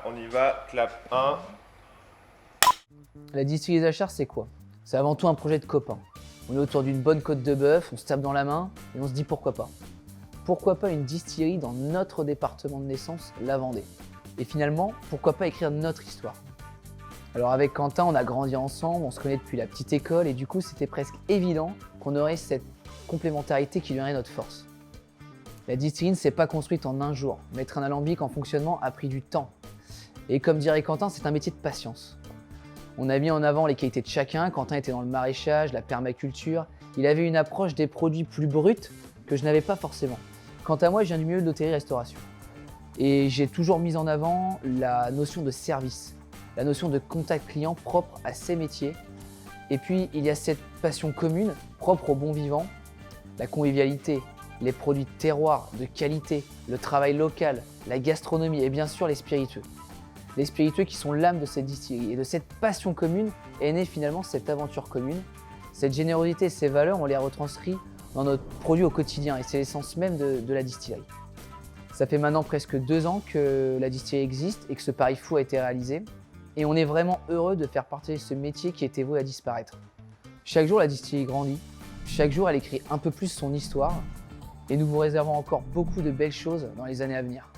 on y va, clap 1. La distillerie des Achards, c'est quoi? C'est avant tout un projet de copains. On est autour d'une bonne côte de bœuf, on se tape dans la main et on se dit pourquoi pas. Pourquoi pas une distillerie dans notre département de naissance, la Vendée? Et finalement, pourquoi pas écrire notre histoire? Alors avec Quentin, on a grandi ensemble, on se connaît depuis la petite école et du coup c'était presque évident qu'on aurait cette complémentarité qui deviendrait notre force. La distillerie ne s'est pas construite en un jour. Mettre un alambic en fonctionnement a pris du temps. Et comme dirait Quentin, c'est un métier de patience. On a mis en avant les qualités de chacun. Quentin était dans le maraîchage, la permaculture. Il avait une approche des produits plus bruts que je n'avais pas forcément. Quant à moi, je viens du milieu de l'hôtellerie-restauration. Et j'ai toujours mis en avant la notion de service, la notion de contact client propre à ces métiers. Et puis, il y a cette passion commune, propre au bon vivant, la convivialité, les produits de terroir, de qualité, le travail local, la gastronomie et bien sûr les spiritueux. Les spiritueux qui sont l'âme de cette distillerie. Et de cette passion commune est née finalement cette aventure commune. Cette générosité et ces valeurs, on les retranscrit dans notre produit au quotidien et c'est l'essence même de la distillerie. Ça fait maintenant presque 2 ans que la distillerie existe et que ce pari fou a été réalisé. Et on est vraiment heureux de faire partager ce métier qui était voué à disparaître. Chaque jour, la distillerie grandit. Chaque jour, elle écrit un peu plus son histoire. Et nous vous réservons encore beaucoup de belles choses dans les années à venir.